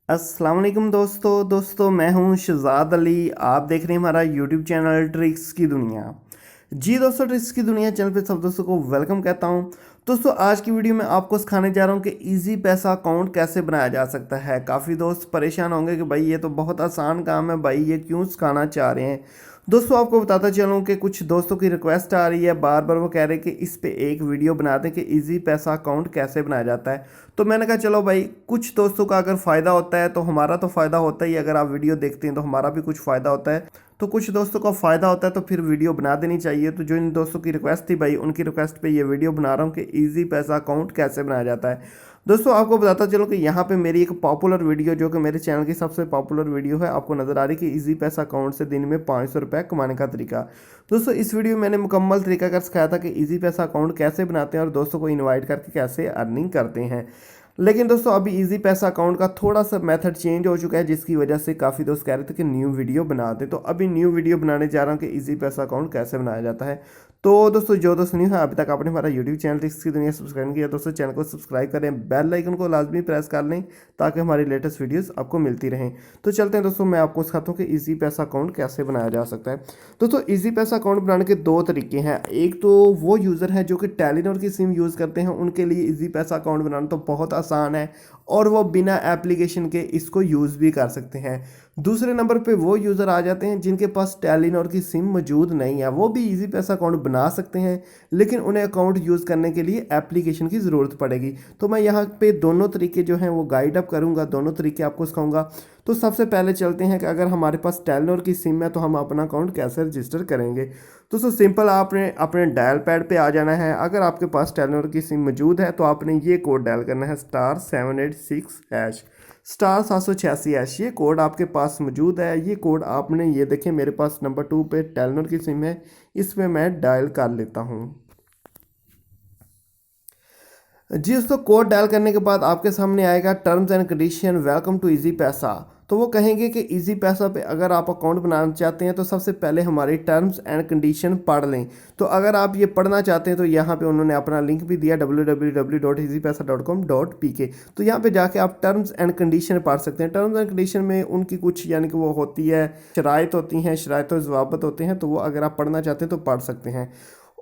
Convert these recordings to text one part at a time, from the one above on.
अस्सलाम वालेकुम दोस्तों मैं हूं शहजाद अली। आप देख रहे हैं हमारा यूट्यूब चैनल ट्रिक्स की दुनिया। जी दोस्तों, ट्रिक्स की दुनिया चैनल पे सब दोस्तों को वेलकम कहता हूं। दोस्तों आज की वीडियो में आपको सिखाने जा रहा हूं कि इजी पैसा अकाउंट कैसे बनाया जा सकता है। काफ़ी दोस्त परेशान होंगे कि भाई ये तो बहुत आसान काम है, भाई ये क्यों सिखाना चाह रहे हैं। दोस्तों आपको बताता चलूँ कि कुछ दोस्तों की रिक्वेस्ट आ रही है, बार बार वो कह रहे हैं कि इस पे एक वीडियो बना दें कि इजी पैसा अकाउंट कैसे बनाया जाता है। तो मैंने कहा चलो भाई, कुछ दोस्तों का अगर फ़ायदा होता है तो हमारा तो फ़ायदा होता ही, अगर आप वीडियो देखते हैं तो हमारा भी कुछ फ़ायदा होता है। तो कुछ दोस्तों का फ़ायदा होता है तो फिर वीडियो बना देनी चाहिए। तो जो इन दोस्तों की रिक्वेस्ट थी भाई, उनकी रिक्वेस्ट पे ये वीडियो बना रहा हूँ कि इजी पैसा अकाउंट कैसे बनाया जाता है। दोस्तों आपको बताता चलो कि यहाँ पे मेरी एक पॉपुलर वीडियो, जो कि मेरे चैनल की सबसे पॉपुलर वीडियो है, आपको नज़र आ रही कि इजी पैसा अकाउंट से दिन में 500 रुपये कमाने का तरीका। दोस्तों इस वीडियो में मैंने मुकम्मल तरीका कर सिखाया था कि इजी पैसा अकाउंट कैसे बनाते हैं और दोस्तों को इनवाइट करके कैसे अर्निंग करते हैं। लेकिन दोस्तों अभी इजी पैसा अकाउंट का थोड़ा सा मेथड चेंज हो चुका है, जिसकी वजह से काफ़ी दोस्त कह रहे थे कि न्यू वीडियो बना दें। तो अभी न्यू वीडियो बनाने जा रहा हूँ कि इजी पैसा अकाउंट कैसे बनाया जाता है। तो दोस्तों जो दोस्त नहीं है अभी तक आपने हमारा यूट्यूब चैनल ट्रिक्स की दुनिया सब्सक्राइब किया, दोस्तों चैनल को सब्सक्राइब करें, बेल आइकन को लाजमी प्रेस कर लें ताकि हमारी लेटेस्ट वीडियोस आपको मिलती रहें। तो चलते हैं दोस्तों, मैं आपको सिखाता हूँ कि इजी पैसा अकाउंट कैसे बनाया जा सकता है। दोस्तों इजी पैसा अकाउंट बनाने के दो तरीके हैं। एक तो वो यूज़र है जो कि टेलीनॉर की सिम यूज़ करते हैं, उनके लिए इजी पैसा अकाउंट बनाना तो बहुत आसान है और वो बिना एप्लीकेशन के इसको यूज़ भी कर सकते हैं। दूसरे नंबर पे वो यूज़र आ जाते हैं जिनके पास टेलीनॉर की सिम मौजूद नहीं है, वो भी इजी पैसा अकाउंट बना सकते हैं, लेकिन उन्हें अकाउंट यूज़ करने के लिए एप्लीकेशन की ज़रूरत पड़ेगी। तो मैं यहाँ पे दोनों तरीके जो हैं वो गाइड अप करूँगा, दोनों तरीके आपको सिखाऊंगा। तो सबसे पहले चलते हैं कि अगर हमारे पास टेलीनॉर की सिम है तो हम अपना अकाउंट कैसे रजिस्टर करेंगे। दोस्तों सिंपल, आपने अपने डायल पैड पे आ जाना है। अगर आपके पास टेलीनॉर की सिम मौजूद है तो आपने ये कोड डायल करना है *786#, *786#। ये कोड आपके पास मौजूद है। ये कोड आपने, ये देखें मेरे पास नंबर 2 पे टेलीनॉर की सिम है, इसमें मैं डायल कर लेता हूँ। जी दोस्तों, कोड डायल करने के बाद आपके सामने आएगा terms and condition, welcome to Easypaisa. तो वो कहेंगे कि इजी पैसा पे अगर आप अकाउंट बनाना चाहते हैं तो सबसे पहले हमारी टर्म्स एंड कंडीशन पढ़ लें। तो अगर आप ये पढ़ना चाहते हैं तो यहाँ पे उन्होंने अपना लिंक भी दिया www.easypaisa.com.pk। तो यहाँ पे जाके आप टर्म्स एंड कंडीशन पढ़ सकते हैं। टर्म्स एंड कंडीशन में उनकी कुछ यानी कि वो होती है, शराइत होती हैं, शराइत और ज़वाबत होते हैं, तो वो अगर आप पढ़ना चाहते हैं तो पढ़ सकते हैं।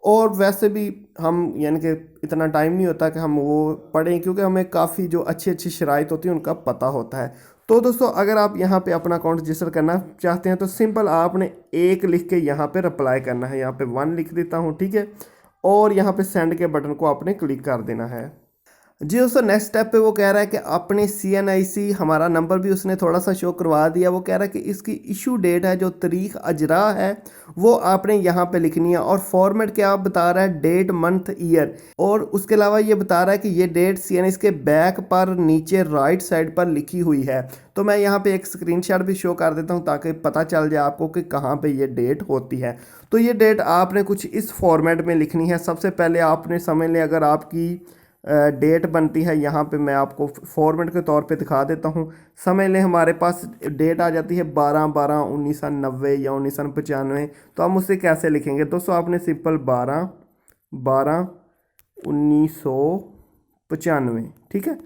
और वैसे भी हम यानी कि इतना टाइम नहीं होता कि हम वो पढ़ें, क्योंकि हमें काफ़ी जो अच्छी अच्छी शराइत होती है उनका पता होता है। तो दोस्तों अगर आप यहाँ पे अपना अकाउंट रजिस्टर करना चाहते हैं तो सिंपल आपने एक लिख के यहाँ पे रिप्लाई करना है। यहाँ पे 1 लिख देता हूँ, ठीक है, और यहाँ पे सेंड के बटन को आपने क्लिक कर देना है। जी दोस्तों, नेक्स्ट स्टेप पे वो कह रहा है कि अपने CNIC, हमारा नंबर भी उसने थोड़ा सा शो करवा दिया। वो कह रहा है कि इसकी इशू डेट है, जो तारीख अजरा है, वो आपने यहाँ पे लिखनी है। और फॉर्मेट क्या बता रहा है, डेट, मंथ, ईयर। और उसके अलावा ये बता रहा है कि ये डेट CNIC के बैक पर नीचे राइट साइड पर लिखी हुई है। तो मैं यहाँ पे एक स्क्रीनशॉट भी शो कर देता हूँ ताकि पता चल जाए आपको कि कहाँ पे ये डेट होती है। तो ये डेट आपने कुछ इस फॉर्मेट में लिखनी है। सबसे पहले आपने समझ लें, अगर आपकी डेट बनती है, यहाँ पे मैं आपको फॉर्मेट के तौर पे दिखा देता हूँ। समझ लें हमारे पास डेट आ जाती है 12/12/1990 या 1995। तो हम उसे कैसे लिखेंगे दोस्तों, आपने सिंपल 12/12/1995, ठीक है,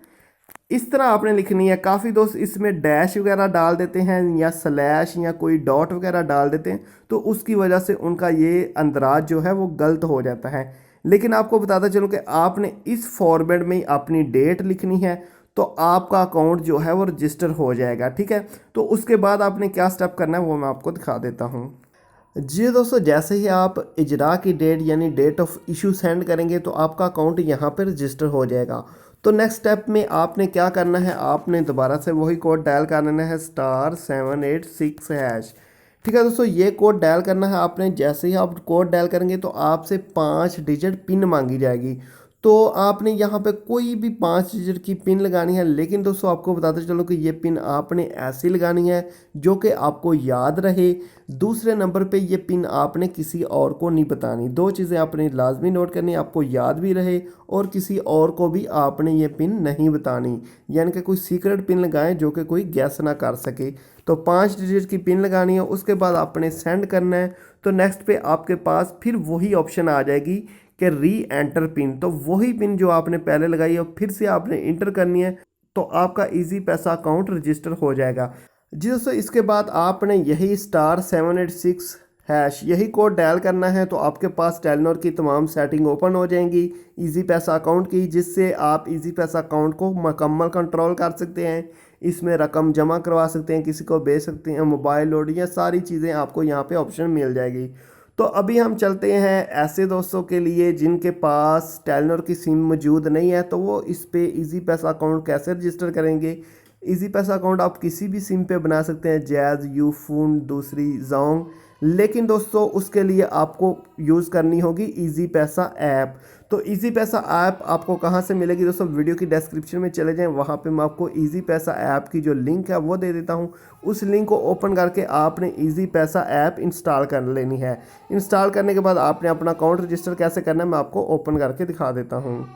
इस तरह आपने लिखनी है। काफ़ी दोस्त इसमें डैश वगैरह डाल देते हैं या स्लैश या कोई डॉट वगैरह डाल देते हैं, तो उसकी वजह से उनका ये अंदराज जो है वो गलत हो जाता है। लेकिन आपको बताता चलूँ कि आपने इस फॉर्मेट में ही अपनी डेट लिखनी है, तो आपका अकाउंट जो है वो रजिस्टर हो जाएगा, ठीक है। तो उसके बाद आपने क्या स्टेप करना है वो मैं आपको दिखा देता हूँ। जी दोस्तों, जैसे ही आप इजरा की डेट यानी डेट ऑफ इशू सेंड करेंगे तो आपका अकाउंट यहाँ पर रजिस्टर हो जाएगा। तो नेक्स्ट स्टेप में आपने क्या करना है, आपने दोबारा से वही कोड डायल करना है *786#। ठीक है दोस्तों, ये कोड डायल करना है आपने। जैसे ही आप कोड डायल करेंगे तो आपसे 5 डिजिट पिन मांगी जाएगी। तो आपने यहाँ पे कोई भी 5 डिजिट की पिन लगानी है। लेकिन दोस्तों आपको बताते चलो कि ये पिन आपने ऐसी लगानी है जो कि आपको याद रहे। दूसरे नंबर पे ये पिन आपने किसी और को नहीं बतानी। दो चीज़ें आपने लाजमी नोट करनी, आपको याद भी रहे और किसी और को भी आपने ये पिन नहीं बतानी, यानी कि कोई सीक्रेट पिन लगाएं जो कि कोई गैस ना कर सके। तो 5 डिजिट की पिन लगानी है, उसके बाद आपने सेंड करना है। तो नेक्स्ट पे आपके पास फिर वही ऑप्शन आ जाएगी कि री एंटर पिन। तो वही पिन जो आपने पहले लगाई है फिर से आपने इंटर करनी है। तो आपका इजी पैसा अकाउंट रजिस्टर हो जाएगा। जी दोस्तों, इसके बाद आपने यही *786# यही कोड डायल करना है, तो आपके पास टेलीनॉर की तमाम सेटिंग ओपन हो जाएंगी इजी पैसा अकाउंट की, जिससे आप इजी पैसा अकाउंट को मुकम्मल कंट्रोल कर सकते हैं। इसमें रकम जमा करवा सकते हैं, किसी को भेज सकते हैं, मोबाइल लोड, ये सारी चीज़ें आपको यहाँ पे ऑप्शन मिल जाएगी। तो अभी हम चलते हैं ऐसे दोस्तों के लिए जिनके पास टेलीनॉर की सिम मौजूद नहीं है, तो वो इस पे इजी पैसा अकाउंट कैसे रजिस्टर करेंगे। इजी पैसा अकाउंट आप किसी भी सिम पे बना सकते हैं, जैज़, यूफोन, दूसरी जोंग, लेकिन दोस्तों उसके लिए आपको यूज़ करनी होगी इजी पैसा ऐप। तो इजी पैसा ऐप आपको कहाँ से मिलेगी दोस्तों, वीडियो की डिस्क्रिप्शन में चले जाएं, वहाँ पे मैं आपको इजी पैसा ऐप की जो लिंक है वो दे देता हूँ। उस लिंक को ओपन करके आपने इजी पैसा ऐप इंस्टॉल कर लेनी है। इंस्टॉल करने के बाद आपने अपना अकाउंट रजिस्टर कैसे करना है मैं आपको ओपन करके दिखा देता हूँ।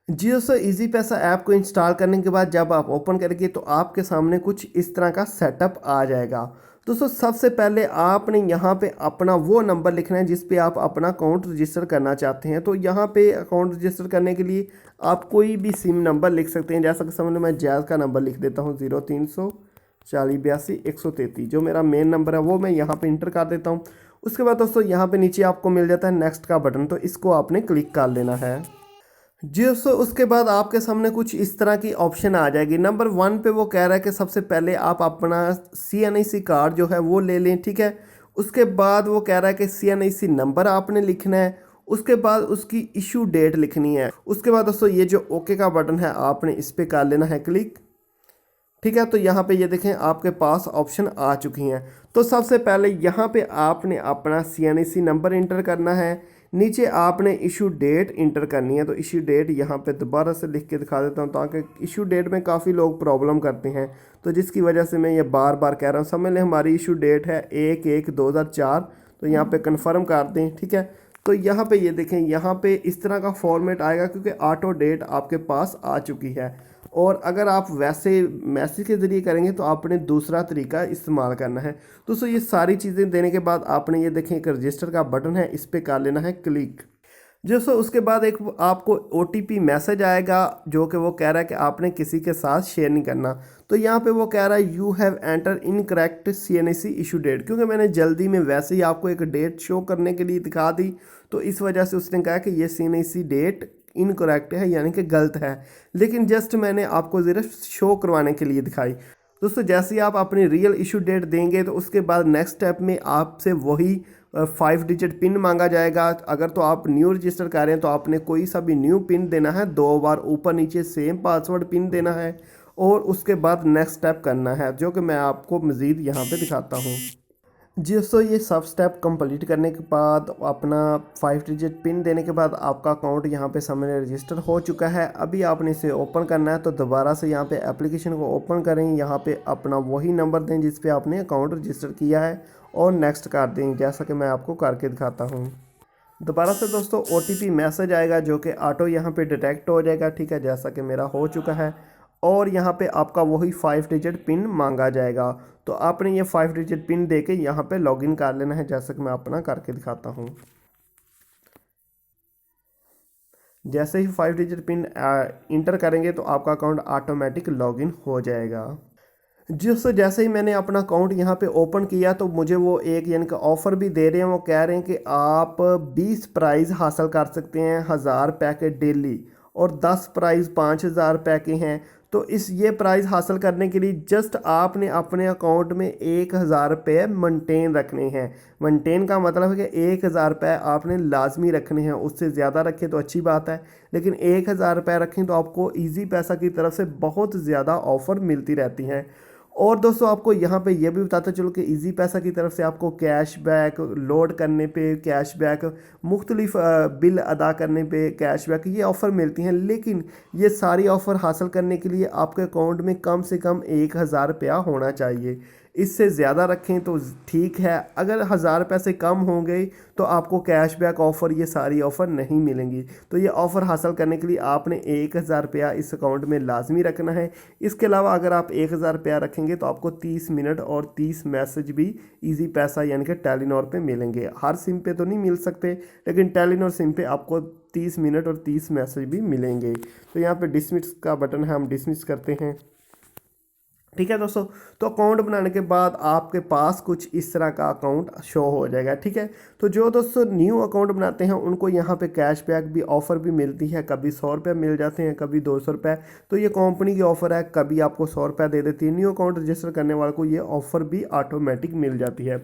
जी दोस्तों, इजी पैसा ऐप को इंस्टॉल करने के बाद जब आप ओपन करेंगे तो आपके सामने कुछ इस तरह का सेटअप आ जाएगा। दोस्तों, सबसे पहले आपने यहाँ पे अपना वो नंबर लिखना है जिस पे आप अपना अकाउंट रजिस्टर करना चाहते हैं। तो यहाँ पे अकाउंट रजिस्टर करने के लिए आप कोई भी सिम नंबर लिख सकते हैं। जैसा कि समझ लो मैं जैज़ का नंबर लिख देता हूँ 034082 जो मेरा मेन नंबर है वो मैं यहाँ पर इंटर कर देता हूँ। उसके बाद दोस्तों यहाँ पर नीचे आपको मिल जाता है नेक्स्ट का बटन, तो इसको आपने क्लिक कर लेना है। जी दोस्तों, उसके बाद आपके सामने कुछ इस तरह की ऑप्शन आ जाएगी। नंबर 1 पे वो कह रहा है कि सबसे पहले आप अपना CNIC कार्ड जो है वो ले लें, ठीक है। उसके बाद वो कह रहा है कि CNIC नंबर आपने लिखना है, उसके बाद उसकी इशू डेट लिखनी है। उसके बाद दोस्तों ये जो ओके का बटन है आपने इस पर कर लेना है क्लिक, ठीक है। तो यहाँ पे ये देखें आपके पास ऑप्शन आ चुकी हैं। तो सबसे पहले यहाँ पे आपने अपना CNIC नंबर इंटर करना है, नीचे आपने इशू डेट इंटर करनी है। तो इशू डेट यहाँ पे दोबारा से लिख के दिखा देता हूँ, ताकि इशू डेट में काफ़ी लोग प्रॉब्लम करते हैं, तो जिसकी वजह से मैं ये बार बार कह रहा हूँ। समझ लें हमारी इशू डेट है 1/1/2004, तो यहाँ पे कंफर्म कर दें, ठीक है। तो यहाँ पे ये देखें, यहाँ पे इस तरह का फॉर्मेट आएगा क्योंकि ऑटो डेट आपके पास आ चुकी है। और अगर आप वैसे मैसेज के ज़रिए करेंगे तो आपने दूसरा तरीका इस्तेमाल करना है। दोस्तों ये सारी चीज़ें देने के बाद आपने ये देखें एक रजिस्टर का बटन है, इस पर कर लेना है क्लिक। दोस्तों उसके बाद एक आपको OTP मैसेज आएगा जो कि वो कह रहा है कि आपने किसी के साथ शेयर नहीं करना। तो यहाँ पे वो कह रहा है you have enter incorrect CNIC issue date, क्योंकि मैंने जल्दी में वैसे ही आपको एक डेट शो करने के लिए दिखा दी, तो इस वजह से उसने कहा कि ये CNIC डेट इनकरेक्ट है, यानी कि गलत है। लेकिन जस्ट मैंने आपको ज़रा शो करवाने के लिए दिखाई। दोस्तों जैसे ही आप अपनी रियल इशू डेट देंगे तो उसके बाद नेक्स्ट स्टेप में आपसे वही 5 डिजिट पिन मांगा जाएगा। अगर तो आप न्यू रजिस्टर कर रहे हैं तो आपने कोई सा भी न्यू पिन देना है, 2 बार ऊपर नीचे सेम पासवर्ड पिन देना है, और उसके बाद नेक्स्ट स्टेप करना है, जो कि मैं आपको मज़ीद यहाँ पे दिखाता हूँ। जी दोस्तों, ये सब स्टेप कंप्लीट करने के बाद अपना 5 डिजिट पिन देने के बाद आपका अकाउंट यहाँ पे सामने रजिस्टर हो चुका है। अभी आपने इसे ओपन करना है, तो दोबारा से यहाँ पे एप्लीकेशन को ओपन करें, यहाँ पे अपना वही नंबर दें जिस पे आपने अकाउंट रजिस्टर किया है और नेक्स्ट कर दें, जैसा कि मैं आपको करके दिखाता हूँ। दोबारा से दोस्तों OTP मैसेज आएगा जो कि ऑटो यहाँ पे डिटेक्ट हो जाएगा, ठीक है, जैसा कि मेरा हो चुका है। और यहाँ पे आपका वही 5 डिजिट पिन मांगा जाएगा, तो आपने ये 5 डिजिट पिन देके यहाँ पे लॉगिन कर लेना है, जैसा कि मैं अपना करके दिखाता हूँ। जैसे ही 5 डिजिट पिन इंटर करेंगे तो आपका अकाउंट ऑटोमेटिक लॉगिन हो जाएगा। जैसे ही मैंने अपना अकाउंट यहाँ पे ओपन किया तो मुझे वो एक यानी कि ऑफ़र भी दे रहे हैं। वो कह रहे हैं कि आप 20 प्राइज़ हासिल कर सकते हैं 1000 पैकेट डेली, और 10 प्राइज़ 5000 रुपये के हैं। तो इस ये प्राइज़ हासिल करने के लिए जस्ट आपने अपने अकाउंट में 1000 रुपये मेंटेन रखने हैं। मेंटेन का मतलब है कि 1000 रुपये आपने लाजमी रखने हैं, उससे ज़्यादा रखें तो अच्छी बात है, लेकिन 1000 रुपये रखें तो आपको इजी पैसा की तरफ से बहुत ज़्यादा ऑफ़र मिलती रहती हैं। और दोस्तों आपको यहाँ पे ये भी बताता चलो कि इजी पैसा की तरफ से आपको कैशबैक, लोड करने पे कैशबैक, मुख्तलिफ बिल अदा करने पे कैशबैक, ये ऑफ़र मिलती हैं। लेकिन ये सारी ऑफ़र हासिल करने के लिए आपके अकाउंट में कम से कम 1000 रुपया होना चाहिए। इससे ज़्यादा रखें तो ठीक है। अगर 1000 पैसे कम होंगे तो आपको कैशबैक ऑफ़र ये सारी ऑफ़र नहीं मिलेंगी। तो ये ऑफ़र हासिल करने के लिए आपने 1000 रुपया इस अकाउंट में लाजमी रखना है। इसके अलावा अगर आप 1000 रुपया रखेंगे तो आपको 30 मिनट और 30 मैसेज भी ईजी पैसा यानी कि टेलीनॉर पे मिलेंगे। हर सिम पे तो नहीं मिल सकते, लेकिन टेलीनॉर सिम पे आपको 30 मिनट और 30 मैसेज भी मिलेंगे। तो यहाँ पे डिसमिस का बटन है, हम डिसमिस करते हैं। ठीक है दोस्तों, तो अकाउंट बनाने के बाद आपके पास कुछ इस तरह का अकाउंट शो हो जाएगा। ठीक है, तो जो दोस्तों न्यू अकाउंट बनाते हैं उनको यहाँ पे कैशबैक भी ऑफ़र भी मिलती है। कभी 100 रुपये मिल जाते हैं, कभी 200 रुपये। तो ये कंपनी की ऑफ़र है, कभी आपको 100 रुपये दे देती है। न्यू अकाउंट रजिस्टर करने वाले को ये ऑफ़र भी ऑटोमेटिक मिल जाती है।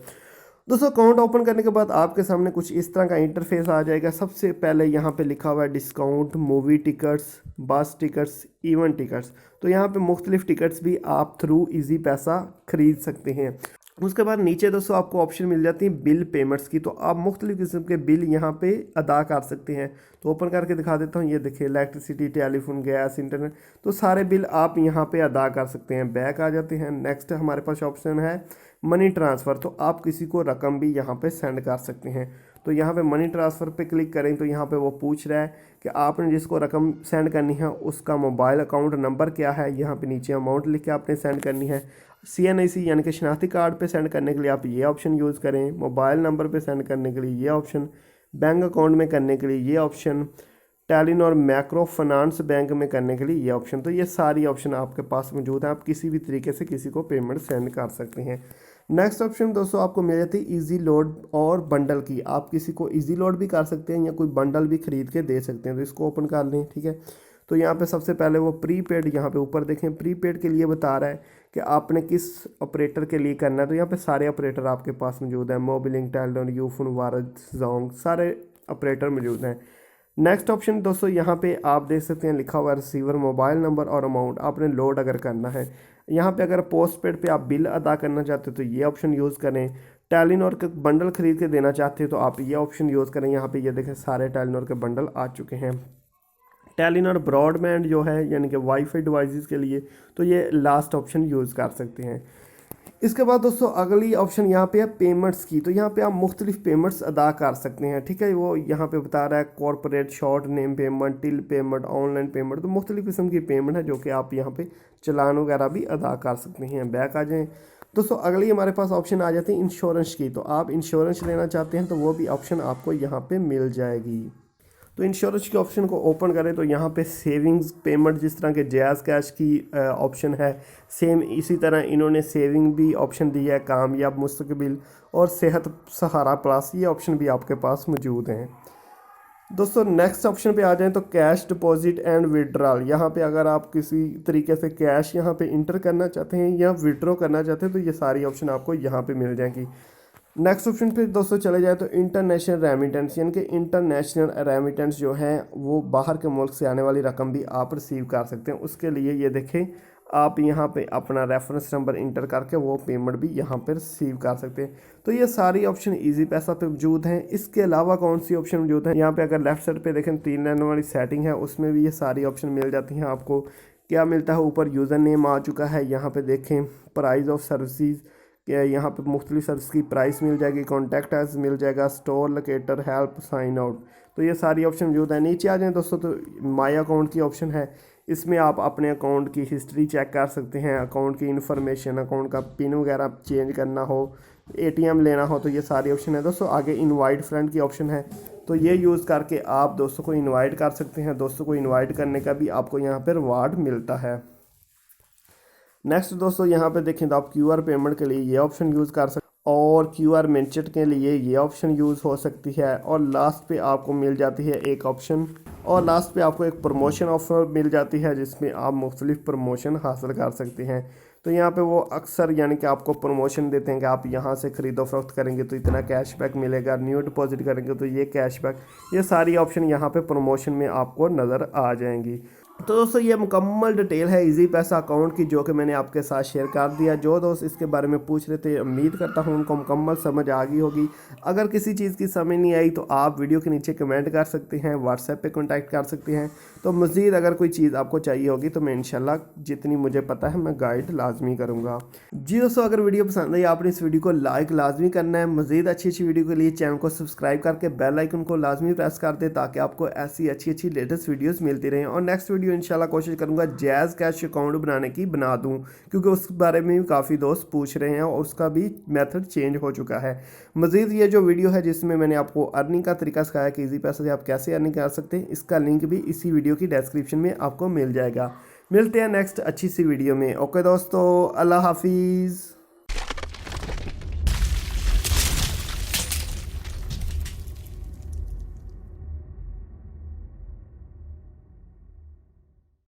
दोस्तों अकाउंट ओपन करने के बाद आपके सामने कुछ इस तरह का इंटरफेस आ जाएगा। सबसे पहले यहाँ पे लिखा हुआ है डिस्काउंट, मूवी टिकट्स, बस टिकट्स, इवेंट टिकट्स। तो यहाँ पे मुख्तलिफ टिकट्स भी आप थ्रू इजी पैसा खरीद सकते हैं। उसके बाद नीचे दोस्तों आपको ऑप्शन मिल जाती है बिल पेमेंट्स की। तो आप मुख्तलिफ किस्म के बिल यहाँ पे अदा कर सकते हैं। तो ओपन करके दिखा देता हूँ। ये देखिए, इलेक्ट्रिसिटी, टेलीफोन, गैस, इंटरनेट, तो सारे बिल आप यहाँ पे अदा कर सकते हैं। बैक आ जाते हैं। नेक्स्ट हमारे पास ऑप्शन है मनी ट्रांसफ़र। तो आप किसी को रकम भी यहाँ पे सेंड कर सकते हैं। तो यहाँ पे मनी ट्रांसफ़र पे क्लिक करें तो यहाँ पे वो पूछ रहा है कि आपने जिसको रकम सेंड करनी है उसका मोबाइल अकाउंट नंबर क्या है। यहाँ पे नीचे अमाउंट लिख के आपने सेंड करनी है। CNIC यानी कि शनाख्ती कार्ड पे सेंड करने के लिए आप ये ऑप्शन यूज़ करें। मोबाइल नंबर पे सेंड करने के लिए ये ऑप्शन, बैंक अकाउंट में करने के लिए ये option, Telenor macro finance bank में करने के लिए ये ऑप्शन। तो ये सारी ऑप्शन आपके पास मौजूद है। आप किसी भी तरीके से किसी को पेमेंट सेंड कर सकते हैं। नेक्स्ट ऑप्शन दोस्तों आपको मिल जाती है इजी लोड और बंडल की। आप किसी को इजी लोड भी कर सकते हैं या कोई बंडल भी खरीद के दे सकते हैं। तो इसको ओपन कर लें। ठीक है, तो यहाँ पे सबसे पहले वो प्रीपेड, यहाँ पे ऊपर देखें प्रीपेड के लिए बता रहा है कि आपने किस ऑपरेटर के लिए करना है। तो यहाँ पे सारे ऑपरेटर आपके पास मौजूद हैं। Mobilink, Telenor, Ufone, Word, Jong, सारे ऑपरेटर मौजूद हैं। नेक्स्ट ऑप्शन दोस्तों यहाँ पे आप देख सकते हैं लिखा हुआ है रिसीवर, मोबाइल नंबर और अमाउंट आपने लोड अगर करना है। यहाँ पे अगर पोस्ट पेड पे आप बिल अदा करना चाहते हो तो ये ऑप्शन यूज़ करें। टेलीनॉर के बंडल खरीद के देना चाहते हो तो आप ये ऑप्शन यूज़ करें। यहाँ पे ये देखें सारे टेलीनॉर के बंडल आ चुके हैं। टेलीनॉर ब्रॉडबैंड जो है यानी कि वाईफाई डिवाइसेस के लिए तो ये लास्ट ऑप्शन यूज़ कर सकते हैं। इसके बाद दोस्तों अगली ऑप्शन यहाँ पे है पेमेंट्स की। तो यहाँ पे आप मुख्तलिफ पेमेंट्स अदा कर सकते हैं। ठीक है, वो यहाँ पे बता रहा है corporate, short name payment, till payment, online payment. तो मुख्तलिफ किस्म की पेमेंट है जो कि आप यहाँ पे चलान वगैरह भी अदा कर सकते हैं। बैक आ जाएँ दोस्तों, अगली हमारे पास ऑप्शन आ जाती है इंश्योरेंस की। तो आप इंश्योरेंस लेना चाहते हैं तो वो भी ऑप्शन आपको यहाँ पे मिल जाएगी। तो इंश्योरेंस के ऑप्शन को ओपन करें तो यहाँ पे सेविंग्स पेमेंट, जिस तरह के जायज़ कैश की ऑप्शन है, सेम इसी तरह इन्होंने सेविंग भी ऑप्शन दिया है, कामयाब मुस्तकबिल और सेहत सहारा प्लस, ये ऑप्शन भी आपके पास मौजूद हैं। दोस्तों नेक्स्ट ऑप्शन पे आ जाएं तो कैश डिपॉजिट एंड विड्रॉल। यहाँ पे अगर आप किसी तरीके से कैश यहाँ पे इंटर करना चाहते हैं या विड्रॉ करना चाहते हैं तो ये सारी ऑप्शन आपको यहाँ पे मिल जाएंगी। नेक्स्ट ऑप्शन पे दोस्तों चले जाए तो इंटरनेशनल रेमिटेंस, यानी कि इंटरनेशनल रेमिटेंस जो है वो बाहर के मुल्क से आने वाली रकम भी आप रिसीव कर सकते हैं। उसके लिए ये देखें आप यहाँ पे अपना रेफरेंस नंबर इंटर करके वो पेमेंट भी यहाँ पर रिसीव कर सकते हैं। तो ये सारी ऑप्शन इजी पैसा पे मौजूद हैं। इसके अलावा कौन सी ऑप्शन मौजूद है, यहाँ पे अगर लेफ्ट साइड पे देखें 3 लाइन वाली सेटिंग है, उसमें भी ये सारी ऑप्शन मिल जाती हैं। आपको क्या मिलता है, ऊपर यूज़र नेम आ चुका है, यहाँ पे देखें प्राइस ऑफ सर्विसेज, क्या यहाँ पे मुख्तलिफ सर्विस की प्राइस मिल जाएगी, कॉन्टैक्ट एज मिल जाएगा, store locator, help, sign out. तो ये सारी ऑप्शन मौजूद है। नीचे आ जाएँ दोस्तों तो माई अकाउंट की ऑप्शन है। इसमें आप अपने अकाउंट की हिस्ट्री चेक कर सकते हैं, अकाउंट की इन्फॉर्मेशन, अकाउंट का पिन वगैरह चेंज करना हो, ATM लेना हो, तो ये सारी ऑप्शन है। दोस्तों आगे इनवाइट फ्रेंड की ऑप्शन है, तो ये यूज़ करके आप दोस्तों को इनवाइट कर सकते हैं। दोस्तों को इनवाइट करने का भी आपको यहाँ पर रिवार्ड मिलता है। नेक्स्ट दोस्तों यहाँ पे देखें तो आप QR पेमेंट के लिए ये ऑप्शन यूज़ कर सकते हैं और QR मिंचट के लिए ये ऑप्शन यूज़ हो सकती है। और लास्ट पे आपको मिल जाती है एक ऑप्शन, और लास्ट पे आपको एक प्रमोशन ऑफर मिल जाती है जिसमें आप मुख्तलिफ प्रमोशन हासिल कर सकते हैं। तो यहाँ पे वो अक्सर यानी कि आपको प्रमोशन देते हैं कि आप यहाँ से ख़रीदो फरोख्त करेंगे तो इतना कैशबैक मिलेगा, न्यू डिपॉजिट करेंगे तो ये कैशबैक, ये सारी ऑप्शन यहाँ पे प्रमोशन में आपको नज़र आ जाएंगी। तो दोस्तों ये मुकम्मल डिटेल है इजी पैसा अकाउंट की जो कि मैंने आपके साथ शेयर कर दिया। जो दोस्त इसके बारे में पूछ रहे थे उम्मीद करता हूँ उनको मुकम्मल समझ आ गई होगी। अगर किसी चीज़ की समझ नहीं आई तो आप वीडियो के नीचे कमेंट कर सकते हैं, व्हाट्सएप पे कांटेक्ट कर सकते हैं। तो मज़ीद अगर कोई चीज़ आपको चाहिए होगी तो मैं इंशाल्लाह जितनी मुझे पता है मैं गाइड लाजमी करूँगा। जी दोस्तों, अगर वीडियो पसंद आई आपने इस वीडियो को लाइक लाजमी करना है। मज़ीद अच्छी अच्छी वीडियो के लिए चैनल को सब्सक्राइब करके बेल आइकन को लाजमी प्रेस कर दे ताकि आपको ऐसी अच्छी अच्छी लेटेस्ट वीडियोस मिलती रहें। और नेक्स्ट वीडियो इंशाल्लाह कोशिश करूँगा जैज़ कैश अकाउंट बनाने की बना दूँ, क्योंकि उस बारे में भी काफ़ी दोस्त पूछ रहे हैं और उसका भी मेथड चेंज हो चुका है। मज़ीद ये जो वीडियो है जिसमें मैंने आपको अर्निंग का तरीका सिखाया कि ईजी पैसे से आप कैसे अर्निंग कर सकते हैं, इसका लिंक भी इसी वीडियो की डिस्क्रिप्शन में आपको मिल जाएगा। मिलते हैं नेक्स्ट अच्छी सी वीडियो में। ओके दोस्तों, अल्लाह हाफिज़।